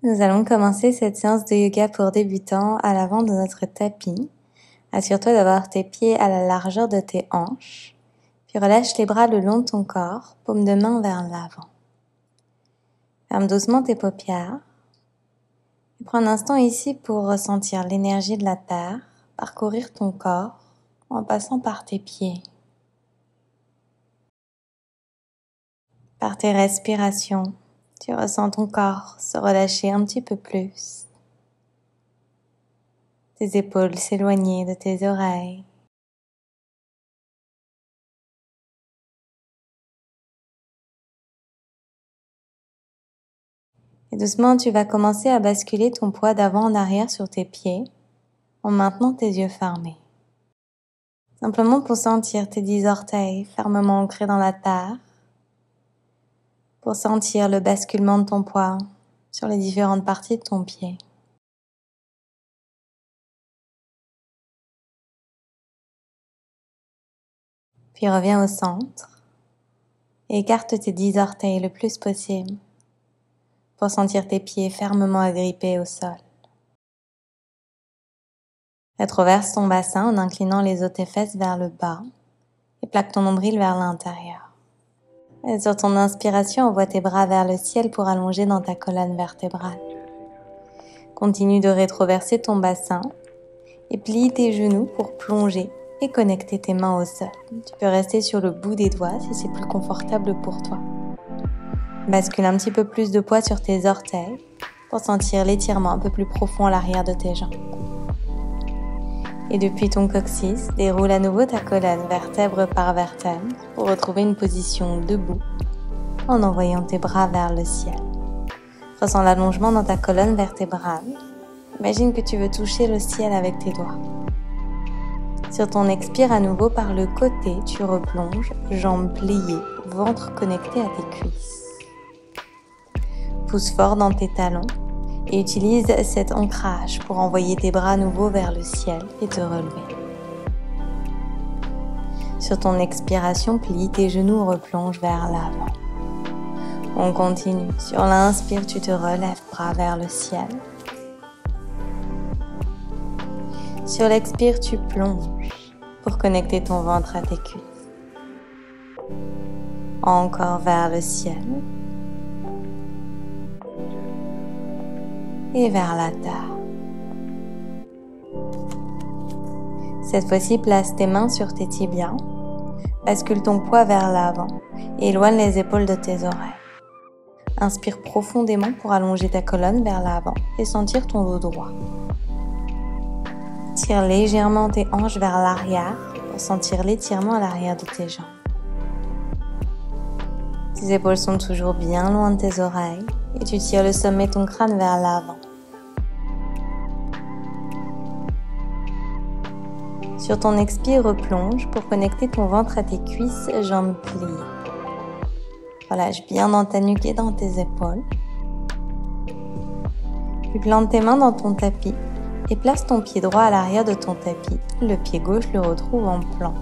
Nous allons commencer cette séance de yoga pour débutants à l'avant de notre tapis. Assure-toi d'avoir tes pieds à la largeur de tes hanches, puis relâche les bras le long de ton corps, paume de main vers l'avant. Ferme doucement tes paupières et prends un instant ici pour ressentir l'énergie de la terre parcourir ton corps en passant par tes pieds. Par tes respirations, tu ressens ton corps se relâcher un petit peu plus. Tes épaules s'éloigner de tes oreilles. Et doucement, tu vas commencer à basculer ton poids d'avant en arrière sur tes pieds en maintenant tes yeux fermés. Simplement pour sentir tes 10 orteils fermement ancrés dans la terre, pour sentir le basculement de ton poids sur les différentes parties de ton pied. Puis reviens au centre et écarte tes 10 orteils le plus possible pour sentir tes pieds fermement agrippés au sol. Rétroverse ton bassin en inclinant les os de tes fesses vers le bas et plaque ton nombril vers l'intérieur. Et sur ton inspiration, envoie tes bras vers le ciel pour allonger dans ta colonne vertébrale. Continue de rétroverser ton bassin et plie tes genoux pour plonger et connecter tes mains au sol. Tu peux rester sur le bout des doigts si c'est plus confortable pour toi. Bascule un petit peu plus de poids sur tes orteils pour sentir l'étirement un peu plus profond à l'arrière de tes jambes. Et depuis ton coccyx, déroule à nouveau ta colonne vertèbre par vertèbre pour retrouver une position debout en envoyant tes bras vers le ciel. Ressens l'allongement dans ta colonne vertébrale. Imagine que tu veux toucher le ciel avec tes doigts. Sur ton expire à nouveau par le côté, tu replonges, jambes pliées, ventre connecté à tes cuisses. Pousse fort dans tes talons et utilise cet ancrage pour envoyer tes bras à nouveau vers le ciel et te relever. Sur ton expiration, plie tes genoux, replonge vers l'avant. On continue. Sur l'inspire, tu te relèves, bras vers le ciel. Sur l'expire, tu plonges pour connecter ton ventre à tes cuisses. Encore vers le ciel. Et vers la terre. Cette fois-ci, place tes mains sur tes tibias, bascule ton poids vers l'avant et éloigne les épaules de tes oreilles. Inspire profondément pour allonger ta colonne vers l'avant et sentir ton dos droit. Tire légèrement tes hanches vers l'arrière pour sentir l'étirement à l'arrière de tes jambes. Tes épaules sont toujours bien loin de tes oreilles et tu tires le sommet de ton crâne vers l'avant. Sur ton expire, replonge pour connecter ton ventre à tes cuisses, jambes pliées. Relâche bien dans ta nuque et dans tes épaules. Puis plante tes mains dans ton tapis et place ton pied droit à l'arrière de ton tapis. Le pied gauche le retrouve en planche.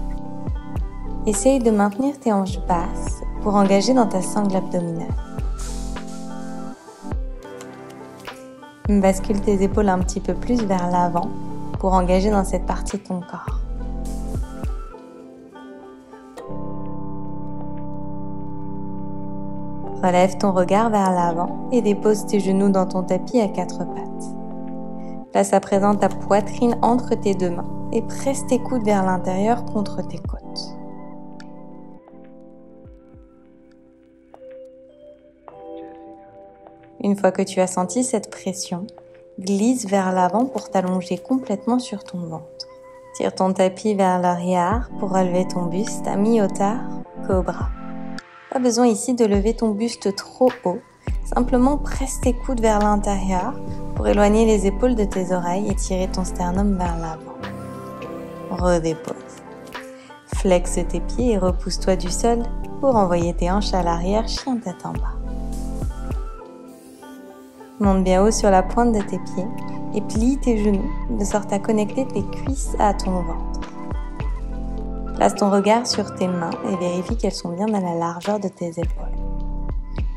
Essaye de maintenir tes hanches basses pour engager dans ta sangle abdominale. Bascule tes épaules un petit peu plus vers l'avant pour engager dans cette partie de ton corps. Relève ton regard vers l'avant et dépose tes genoux dans ton tapis à 4 pattes. Place à présent ta poitrine entre tes deux mains et presse tes coudes vers l'intérieur contre tes côtes. Une fois que tu as senti cette pression, glisse vers l'avant pour t'allonger complètement sur ton ventre. Tire ton tapis vers l'arrière pour relever ton buste à mi-hauteur, cobra. Pas besoin ici de lever ton buste trop haut, simplement presse tes coudes vers l'intérieur pour éloigner les épaules de tes oreilles et tirer ton sternum vers l'avant. Redépose. Flexe tes pieds et repousse-toi du sol pour envoyer tes hanches à l'arrière, chien tête en bas. Monte bien haut sur la pointe de tes pieds et plie tes genoux de sorte à connecter tes cuisses à ton ventre. Place ton regard sur tes mains et vérifie qu'elles sont bien à la largeur de tes épaules.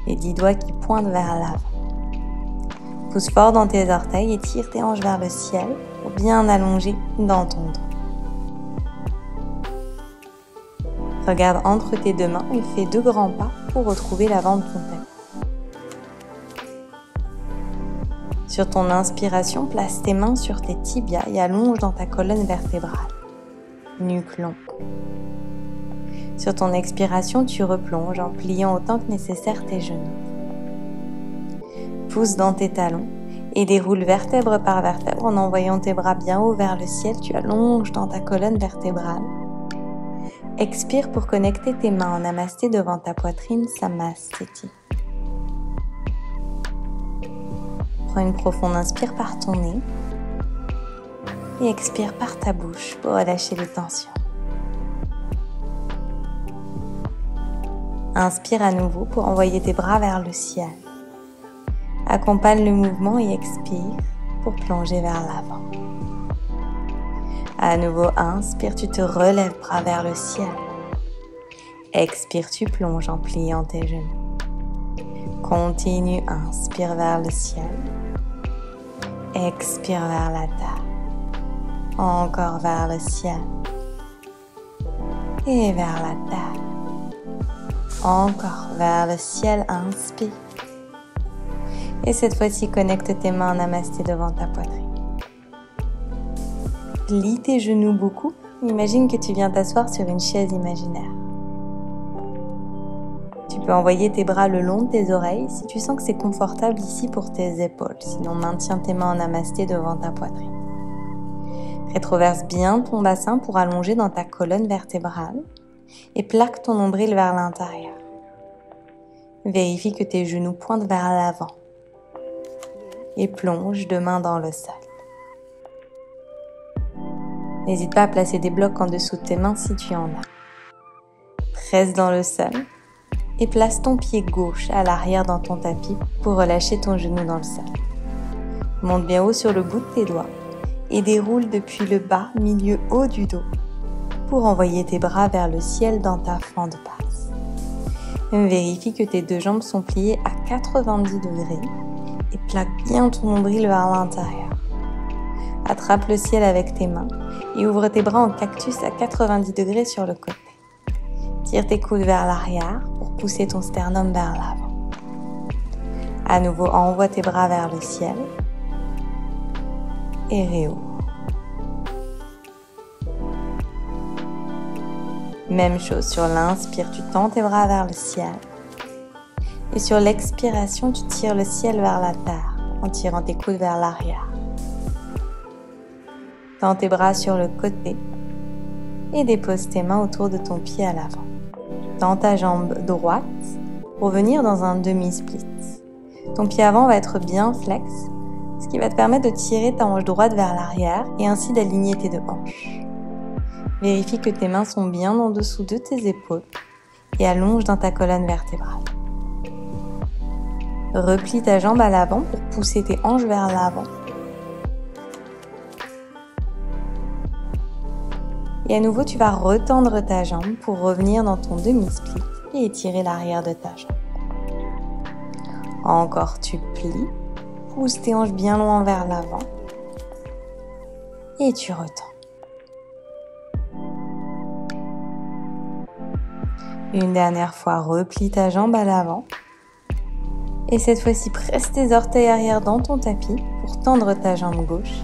Les 10 doigts qui pointent vers l'avant. Pousse fort dans tes orteils et tire tes hanches vers le ciel pour bien allonger dans ton dos. Regarde entre tes deux mains et fais 2 grands pas pour retrouver l'avant de ton tapis. Sur ton inspiration, place tes mains sur tes tibias et allonge dans ta colonne vertébrale. Nuque longue. Sur ton expiration, tu replonges en pliant autant que nécessaire tes genoux. Pousse dans tes talons et déroule vertèbre par vertèbre en envoyant tes bras bien haut vers le ciel. Tu allonges dans ta colonne vertébrale. Expire pour connecter tes mains en namasté devant ta poitrine, Samastiti. Prends une profonde inspire par ton nez et expire par ta bouche pour relâcher les tensions. Inspire à nouveau pour envoyer tes bras vers le ciel. Accompagne le mouvement et expire pour plonger vers l'avant. À nouveau, inspire, tu te relèves bras vers le ciel. Expire, tu plonges en pliant tes genoux. Continue, inspire vers le ciel. Expire vers la terre. Encore vers le ciel. Et vers la terre. Encore vers le ciel, inspire. Et cette fois-ci, connecte tes mains en namasté devant ta poitrine. Plie tes genoux beaucoup. Imagine que tu viens t'asseoir sur une chaise imaginaire. Tu peux envoyer tes bras le long de tes oreilles si tu sens que c'est confortable ici pour tes épaules. Sinon, maintiens tes mains en namasté devant ta poitrine. Rétroverse bien ton bassin pour allonger dans ta colonne vertébrale et plaque ton nombril vers l'intérieur. Vérifie que tes genoux pointent vers l'avant et plonge 2 mains dans le sol. N'hésite pas à placer des blocs en dessous de tes mains si tu en as. Presse dans le sol et place ton pied gauche à l'arrière dans ton tapis pour relâcher ton genou dans le sol. Monte bien haut sur le bout de tes doigts et déroule depuis le bas, milieu, haut du dos pour envoyer tes bras vers le ciel dans ta fente basse. Vérifie que tes 2 jambes sont pliées à 90 degrés et plaque bien ton nombril vers l'intérieur. Attrape le ciel avec tes mains et ouvre tes bras en cactus à 90 degrés sur le côté. Tire tes coudes vers l'arrière pour pousser ton sternum vers l'avant. À nouveau, envoie tes bras vers le ciel et réouvre. Même chose sur l'inspire, tu tends tes bras vers le ciel. Et sur l'expiration, tu tires le ciel vers la terre en tirant tes coudes vers l'arrière. Tends tes bras sur le côté et dépose tes mains autour de ton pied à l'avant. Tends ta jambe droite pour venir dans un demi-split. Ton pied avant va être bien flex, ce qui va te permettre de tirer ta hanche droite vers l'arrière et ainsi d'aligner tes 2 hanches. Vérifie que tes mains sont bien en dessous de tes épaules et allonge dans ta colonne vertébrale. Replie ta jambe à l'avant pour pousser tes hanches vers l'avant. Et à nouveau, tu vas retendre ta jambe pour revenir dans ton demi-split et étirer l'arrière de ta jambe. Encore, tu plies, pousse tes hanches bien loin vers l'avant et tu retends. Une dernière fois, replie ta jambe à l'avant. Et cette fois-ci, presse tes orteils arrière dans ton tapis pour tendre ta jambe gauche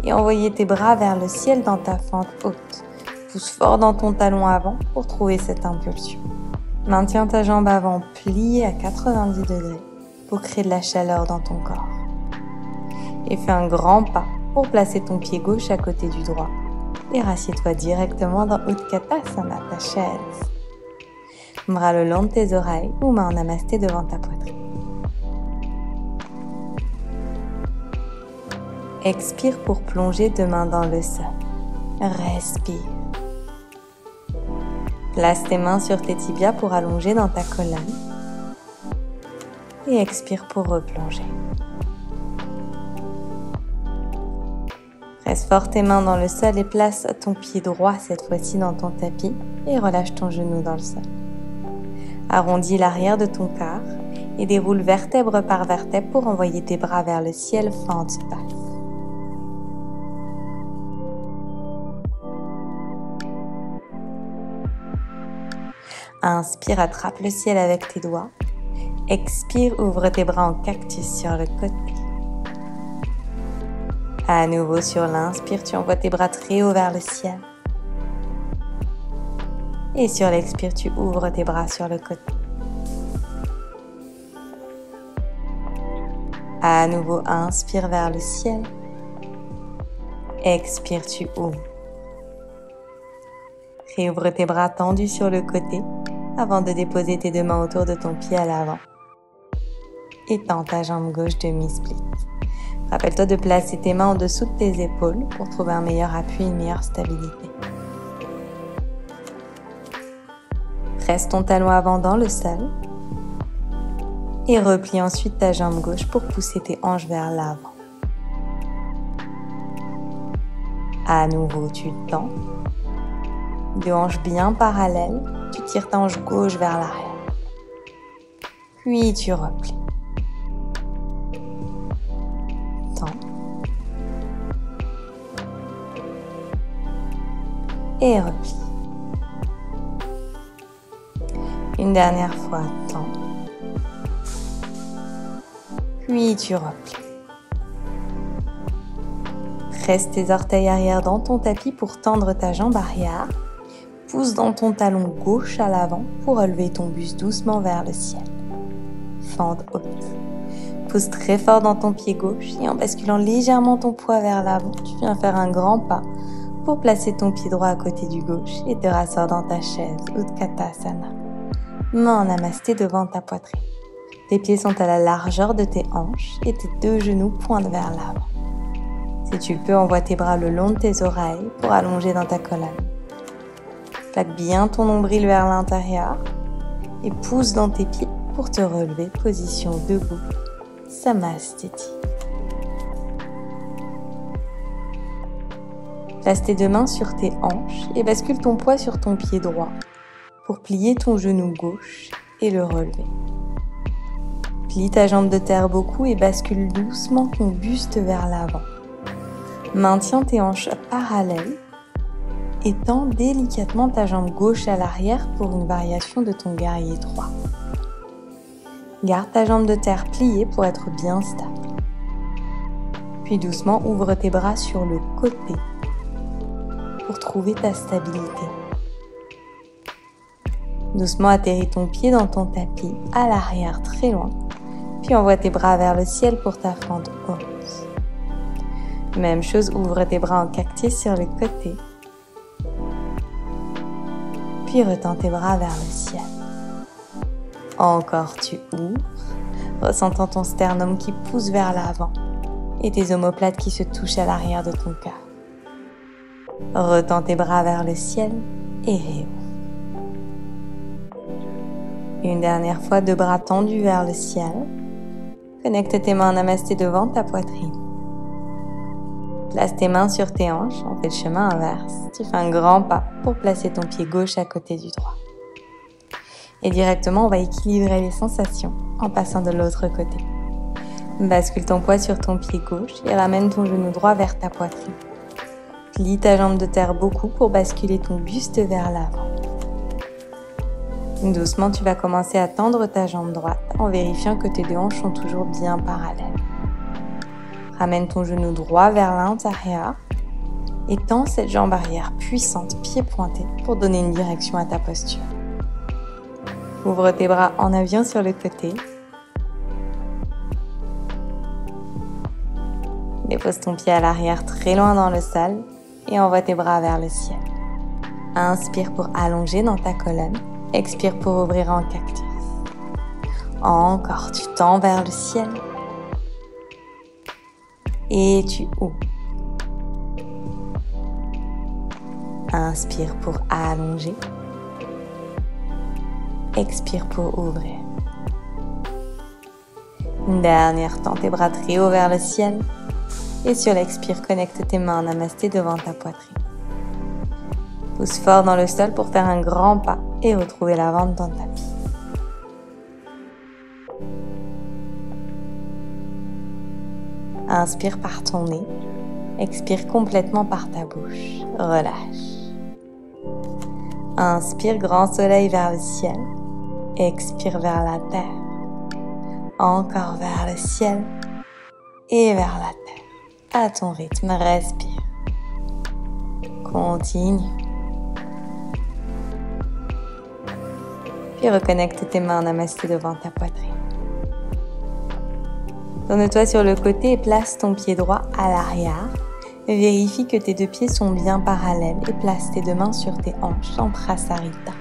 et envoyer tes bras vers le ciel dans ta fente haute. Pousse fort dans ton talon avant pour trouver cette impulsion. Maintiens ta jambe avant pliée à 90 degrés pour créer de la chaleur dans ton corps. Et fais un grand pas pour placer ton pied gauche à côté du droit. Et rassieds-toi directement dans Utkatasana, ta chaise. Bras le long de tes oreilles ou main en namasté devant ta poitrine. Expire pour plonger 2 mains dans le sol. Respire. Place tes mains sur tes tibias pour allonger dans ta colonne. Et expire pour replonger. Presse fort tes mains dans le sol et place ton pied droit cette fois-ci dans ton tapis et relâche ton genou dans le sol. Arrondis l'arrière de ton corps et déroule vertèbre par vertèbre pour envoyer tes bras vers le ciel, fente basse. Inspire, attrape le ciel avec tes doigts. Expire, ouvre tes bras en cactus sur le côté. À nouveau sur l'inspire, tu envoies tes bras très haut vers le ciel. Et sur l'expire, tu ouvres tes bras sur le côté. À nouveau, inspire vers le ciel. Expire, tu ouvres. Réouvre tes bras tendus sur le côté avant de déposer tes deux mains autour de ton pied à l'avant. Étends ta jambe gauche demi-split. Rappelle-toi de placer tes mains en dessous de tes épaules pour trouver un meilleur appui et une meilleure stabilité. Presse ton talon avant dans le sol et replie ensuite ta jambe gauche pour pousser tes hanches vers l'avant. À nouveau, tu tends. Deux hanches bien parallèles, tu tires ta hanche gauche vers l'arrière. Puis tu replies. Tends. Et replie. Une dernière fois, tends. Puis tu replies. Presse tes orteils arrière dans ton tapis pour tendre ta jambe arrière. Pousse dans ton talon gauche à l'avant pour relever ton buste doucement vers le ciel. Fente haute. Pousse très fort dans ton pied gauche et en basculant légèrement ton poids vers l'avant, tu viens faire un grand pas pour placer ton pied droit à côté du gauche et te rasseoir dans ta chaise Utkatasana. Main en namasté devant ta poitrine. Tes pieds sont à la largeur de tes hanches et tes deux genoux pointent vers l'avant. Si tu le peux, envoie tes bras le long de tes oreilles pour allonger dans ta colonne. Plaque bien ton nombril vers l'intérieur et pousse dans tes pieds pour te relever, position debout, Samastiti. Place tes deux mains sur tes hanches et bascule ton poids sur ton pied droit pour plier ton genou gauche et le relever. Plie ta jambe de terre beaucoup et bascule doucement ton buste vers l'avant. Maintiens tes hanches parallèles et tends délicatement ta jambe gauche à l'arrière pour une variation de ton guerrier droit. Garde ta jambe de terre pliée pour être bien stable. Puis doucement ouvre tes bras sur le côté pour trouver ta stabilité. Doucement atterris ton pied dans ton tapis à l'arrière très loin, puis envoie tes bras vers le ciel pour ta fente haute. Même chose, ouvre tes bras en cactus sur le côté. Puis retends tes bras vers le ciel. Encore tu ouvres, ressentant ton sternum qui pousse vers l'avant et tes omoplates qui se touchent à l'arrière de ton cœur. Retends tes bras vers le ciel et réouvre. Une dernière fois, deux bras tendus vers le ciel. Connecte tes mains en namasté devant ta poitrine. Place tes mains sur tes hanches, on fait le chemin inverse. Tu fais un grand pas pour placer ton pied gauche à côté du droit. Et directement, on va équilibrer les sensations en passant de l'autre côté. Bascule ton poids sur ton pied gauche et ramène ton genou droit vers ta poitrine. Plie ta jambe de terre beaucoup pour basculer ton buste vers l'avant. Doucement, tu vas commencer à tendre ta jambe droite en vérifiant que tes deux hanches sont toujours bien parallèles. Ramène ton genou droit vers l'intérieur et tends cette jambe arrière puissante, pied pointé, pour donner une direction à ta posture. Ouvre tes bras en avion sur le côté. Dépose ton pied à l'arrière très loin dans le sol et envoie tes bras vers le ciel. Inspire pour allonger dans ta colonne. Expire pour ouvrir en cactus. Encore, tu tends vers le ciel. Et tu ouvres. Inspire pour allonger. Expire pour ouvrir. Une dernière, tends tes bras très haut vers le ciel. Et sur l'expire, connecte tes mains en namasté devant ta poitrine. Pousse fort dans le sol pour faire un grand pas et retrouver l'avant de ton tapis. Inspire par ton nez, expire complètement par ta bouche, relâche. Inspire grand soleil vers le ciel, expire vers la terre. Encore vers le ciel et vers la terre. À ton rythme, respire. Continue. Puis reconnecte tes mains en namasté devant ta poitrine. Tourne-toi sur le côté et place ton pied droit à l'arrière. Vérifie que tes deux pieds sont bien parallèles et place tes deux mains sur tes hanches en Prasarita.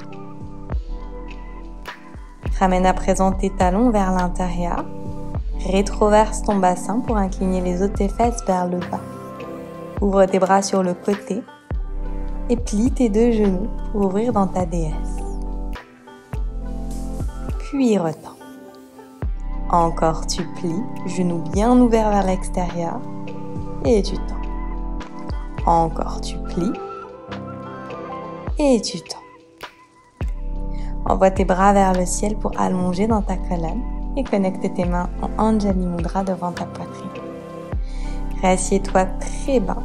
Ramène à présent tes talons vers l'intérieur. Rétroverse ton bassin pour incliner les os de tes fesses vers le bas. Ouvre tes bras sur le côté et plie tes deux genoux pour ouvrir dans ta déesse. Puis retends. Encore tu plies, genoux bien ouverts vers l'extérieur et tu tends. Encore tu plies et tu tends. Envoie tes bras vers le ciel pour allonger dans ta colonne et connecte tes mains en Anjali Mudra devant ta poitrine. Réassieds-toi très bas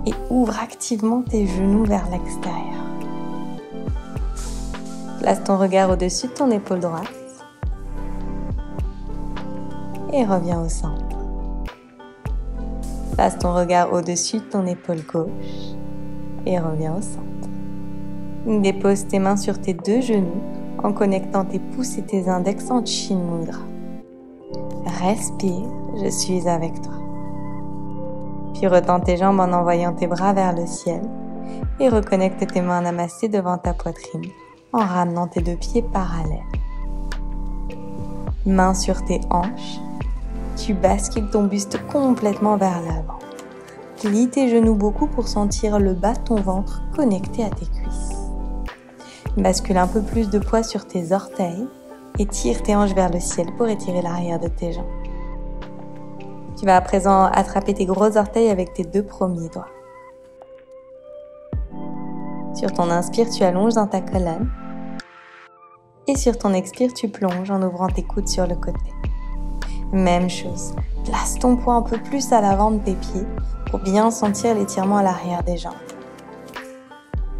et ouvre activement tes genoux vers l'extérieur. Place ton regard au-dessus de ton épaule droite et reviens au centre. Place ton regard au-dessus de ton épaule gauche et reviens au centre. Dépose tes mains sur tes deux genoux en connectant tes pouces et tes index en Chin Mudra. Respire, je suis avec toi. Puis retends tes jambes en envoyant tes bras vers le ciel et reconnecte tes mains namassées devant ta poitrine en ramenant tes deux pieds parallèles. Mains sur tes hanches, tu bascules ton buste complètement vers l'avant. Plie tes genoux beaucoup pour sentir le bas de ton ventre connecté à tes cuisses. Bascule un peu plus de poids sur tes orteils et tire tes hanches vers le ciel pour étirer l'arrière de tes jambes. Tu vas à présent attraper tes gros orteils avec tes deux premiers doigts. Sur ton inspire, tu allonges dans ta colonne. Et sur ton expire, tu plonges en ouvrant tes coudes sur le côté. Même chose, place ton poids un peu plus à l'avant de tes pieds pour bien sentir l'étirement à l'arrière des jambes.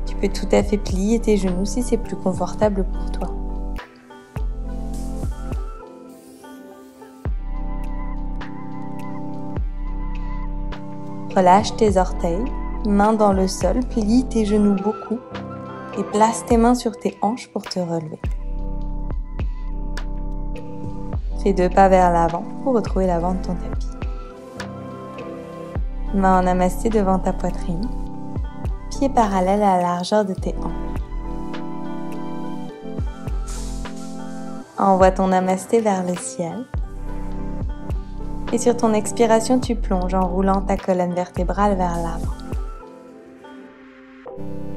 Tu peux tout à fait plier tes genoux si c'est plus confortable pour toi. Relâche tes orteils, mains dans le sol, plie tes genoux beaucoup et place tes mains sur tes hanches pour te relever. Fais 2 pas vers l'avant pour retrouver l'avant de ton tapis. Mains en namasté devant ta poitrine, pieds parallèles à la largeur de tes hanches. Envoie ton namasté vers le ciel. Et sur ton expiration, tu plonges en roulant ta colonne vertébrale vers l'avant.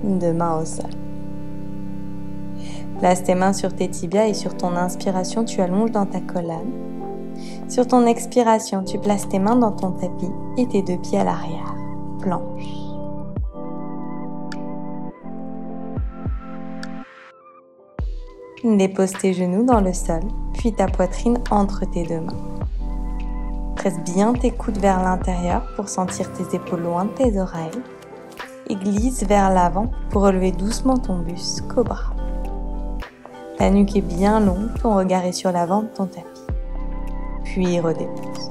2 mains au sol. Place tes mains sur tes tibias et sur ton inspiration, tu allonges dans ta colonne. Sur ton expiration, tu places tes mains dans ton tapis et tes 2 pieds à l'arrière. Planche. Dépose tes genoux dans le sol, puis ta poitrine entre tes 2 mains. Presse bien tes coudes vers l'intérieur pour sentir tes épaules loin de tes oreilles et glisse vers l'avant pour relever doucement ton buste, cobra. Ta nuque est bien longue, ton regard est sur l'avant de ton tapis. Puis redépose.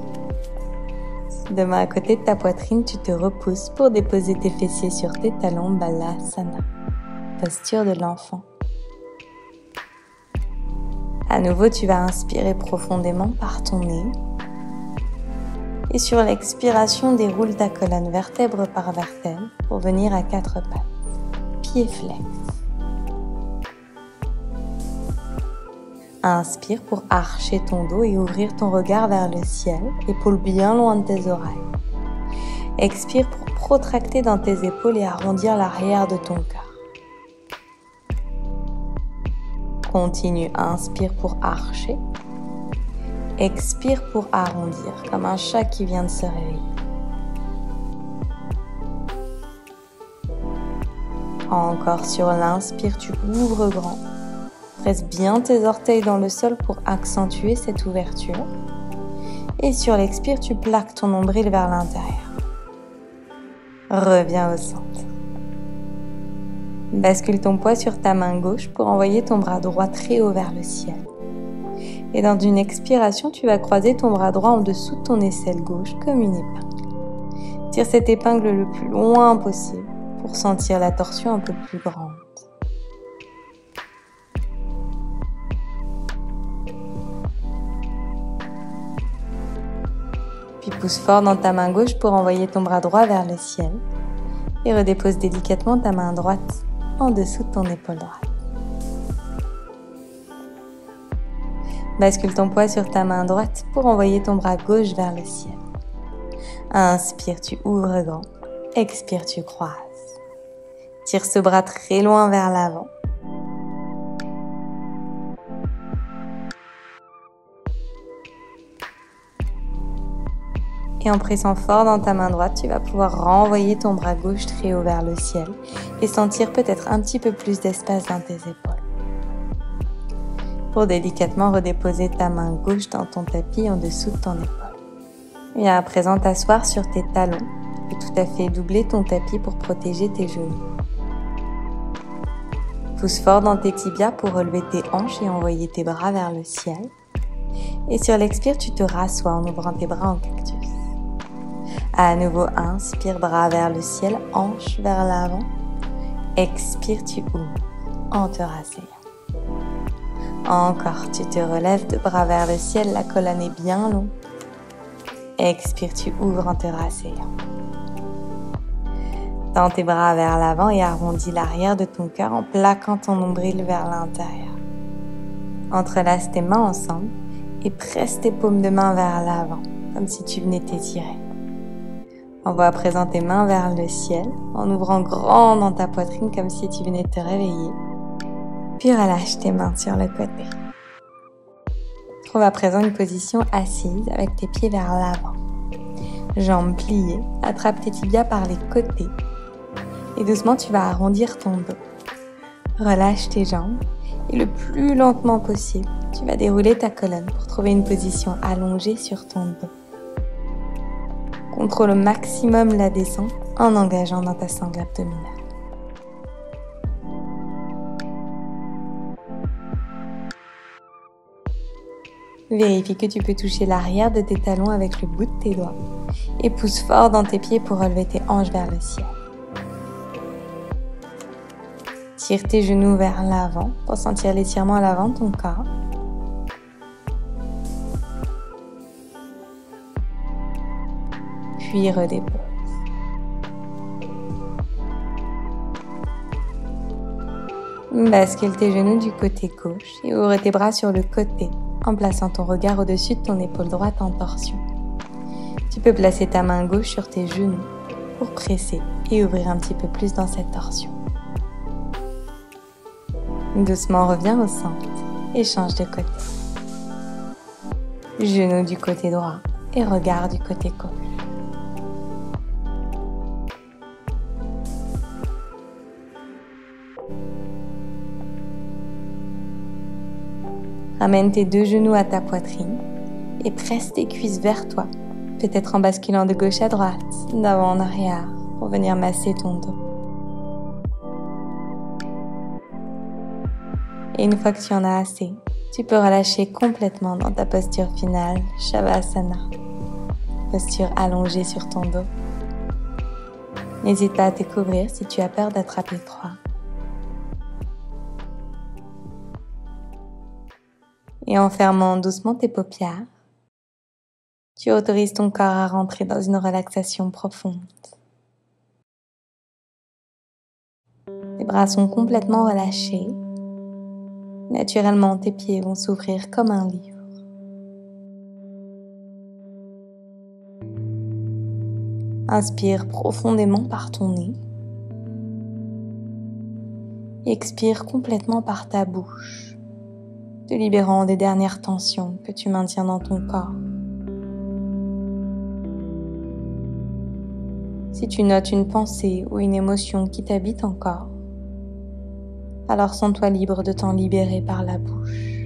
2 mains à côté de ta poitrine, tu te repousses pour déposer tes fessiers sur tes talons, Balasana, posture de l'enfant. À nouveau, tu vas inspirer profondément par ton nez. Et sur l'expiration, déroule ta colonne vertèbre par vertèbre pour venir à 4 pattes. Pieds flex. Inspire pour archer ton dos et ouvrir ton regard vers le ciel, épaules bien loin de tes oreilles. Expire pour protracter dans tes épaules et arrondir l'arrière de ton cœur. Continue, inspire pour archer. Expire pour arrondir, comme un chat qui vient de se réveiller. Encore sur l'inspire, tu ouvres grand. Presse bien tes orteils dans le sol pour accentuer cette ouverture. Et sur l'expire, tu plaques ton nombril vers l'intérieur. Reviens au centre. Bascule ton poids sur ta main gauche pour envoyer ton bras droit très haut vers le ciel. Et dans une expiration, tu vas croiser ton bras droit en dessous de ton aisselle gauche comme une épingle. Tire cette épingle le plus loin possible pour sentir la torsion un peu plus grande. Puis pousse fort dans ta main gauche pour envoyer ton bras droit vers le ciel. Et redépose délicatement ta main droite en dessous de ton épaule droite. Bascule ton poids sur ta main droite pour envoyer ton bras gauche vers le ciel. Inspire, tu ouvres grand. Expire, tu croises. Tire ce bras très loin vers l'avant. Et en pressant fort dans ta main droite, tu vas pouvoir renvoyer ton bras gauche très haut vers le ciel et sentir peut-être un petit peu plus d'espace dans tes épaules. Pour délicatement redéposer ta main gauche dans ton tapis en dessous de ton épaule. Et à présent t'asseoir sur tes talons et tout à fait doubler ton tapis pour protéger tes genoux. Pousse fort dans tes tibias pour relever tes hanches et envoyer tes bras vers le ciel. Et sur l'expire, tu te rassois en ouvrant tes bras en cactus. À nouveau, inspire, bras vers le ciel, hanches vers l'avant. Expire, tu ouvres en te rasseyant. Encore, tu te relèves de bras vers le ciel, la colonne est bien longue. Expire, tu ouvres en te rasseyant. Tends tes bras vers l'avant et arrondis l'arrière de ton cœur en plaquant ton nombril vers l'intérieur. Entrelace tes mains ensemble et presse tes paumes de main vers l'avant, comme si tu venais t'étirer. Envoie à présent tes mains vers le ciel en ouvrant grand dans ta poitrine comme si tu venais te réveiller. Puis relâche tes mains sur le côté. Trouve à présent une position assise avec tes pieds vers l'avant. Jambes pliées, attrape tes tibias par les côtés. Et doucement, tu vas arrondir ton dos. Relâche tes jambes et le plus lentement possible, tu vas dérouler ta colonne pour trouver une position allongée sur ton dos. Contrôle au maximum la descente en engageant dans ta sangle abdominale. Vérifie que tu peux toucher l'arrière de tes talons avec le bout de tes doigts et pousse fort dans tes pieds pour relever tes hanches vers le ciel. Tire tes genoux vers l'avant pour sentir l'étirement à l'avant de ton corps. Puis redépose. Bascule tes genoux du côté gauche et ouvre tes bras sur le côté en plaçant ton regard au-dessus de ton épaule droite en torsion. Tu peux placer ta main gauche sur tes genoux pour presser et ouvrir un petit peu plus dans cette torsion. Doucement reviens au centre et change de côté. Genoux du côté droit et regard du côté gauche. Ramène tes deux genoux à ta poitrine et presse tes cuisses vers toi, peut-être en basculant de gauche à droite, d'avant en arrière, pour venir masser ton dos. Et une fois que tu en as assez, tu peux relâcher complètement dans ta posture finale, Shavasana, posture allongée sur ton dos. N'hésite pas à te couvrir si tu as peur d'attraper froid. Et en fermant doucement tes paupières, tu autorises ton corps à rentrer dans une relaxation profonde. Tes bras sont complètement relâchés. Naturellement, tes pieds vont s'ouvrir comme un livre. Inspire profondément par ton nez. Expire complètement par ta bouche, te libérant des dernières tensions que tu maintiens dans ton corps. Si tu notes une pensée ou une émotion qui t'habite encore, Alors sens-toi libre de t'en libérer par la bouche.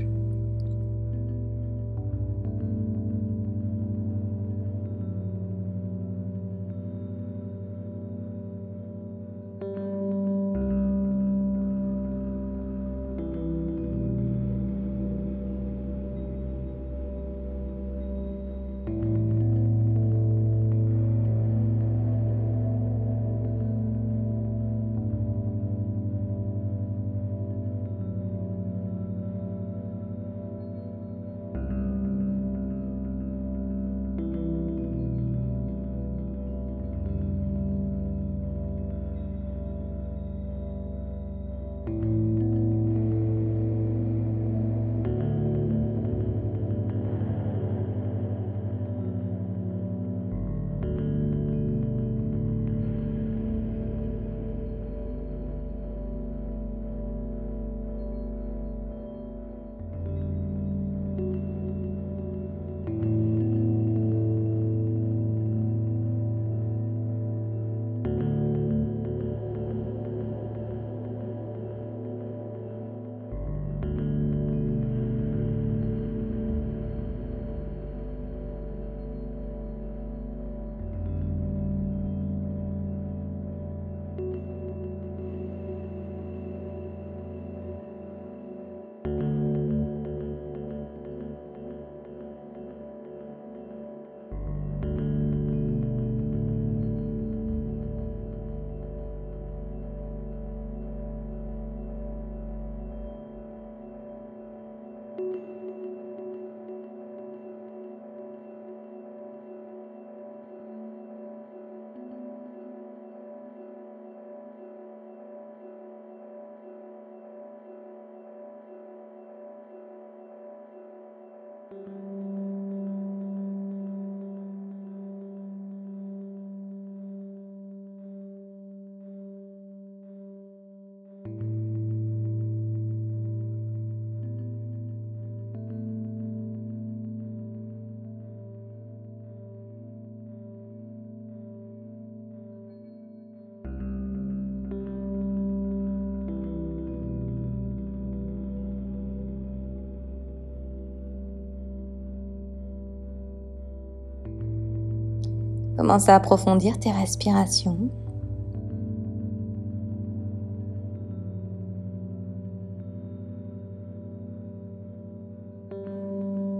Commence à approfondir tes respirations.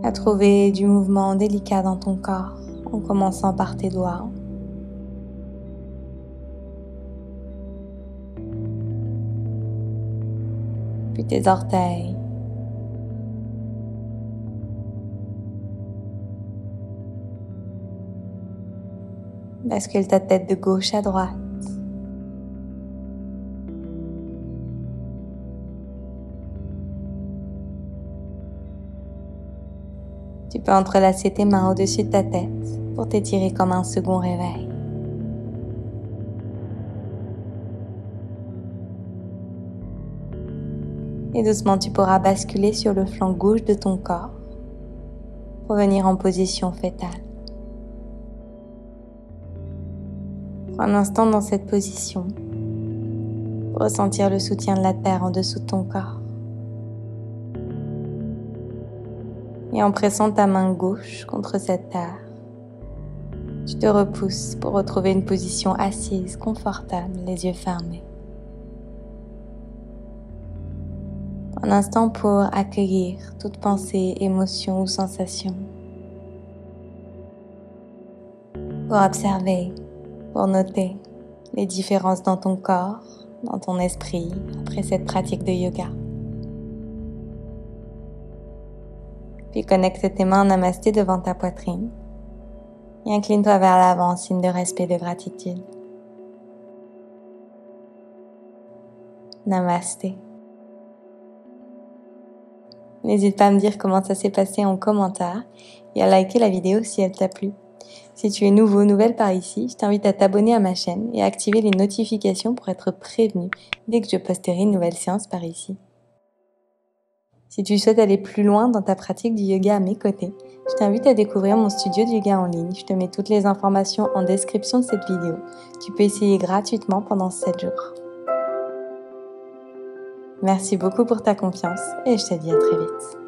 À trouver du mouvement délicat dans ton corps, en commençant par tes doigts. Puis tes orteils. Bascule ta tête de gauche à droite. Tu peux entrelacer tes mains au-dessus de ta tête pour t'étirer comme un second réveil. Et doucement, tu pourras basculer sur le flanc gauche de ton corps pour venir en position fétale. Prends un instant dans cette position pour ressentir le soutien de la terre en dessous de ton corps. Et en pressant ta main gauche contre cette terre, tu te repousses pour retrouver une position assise, confortable, les yeux fermés. Un instant pour accueillir toute pensée, émotion ou sensation. Pour observer, pour noter les différences dans ton corps, dans ton esprit, après cette pratique de yoga. Puis connecte tes mains en namasté devant ta poitrine et incline-toi vers l'avant en signe de respect et de gratitude. Namasté. N'hésite pas à me dire comment ça s'est passé en commentaire et à liker la vidéo si elle t'a plu. Si tu es nouvelle par ici, je t'invite à t'abonner à ma chaîne et à activer les notifications pour être prévenu dès que je posterai une nouvelle séance par ici. Si tu souhaites aller plus loin dans ta pratique du yoga à mes côtés, je t'invite à découvrir mon studio de yoga en ligne. Je te mets toutes les informations en description de cette vidéo. Tu peux essayer gratuitement pendant 7 jours. Merci beaucoup pour ta confiance et je te dis à très vite.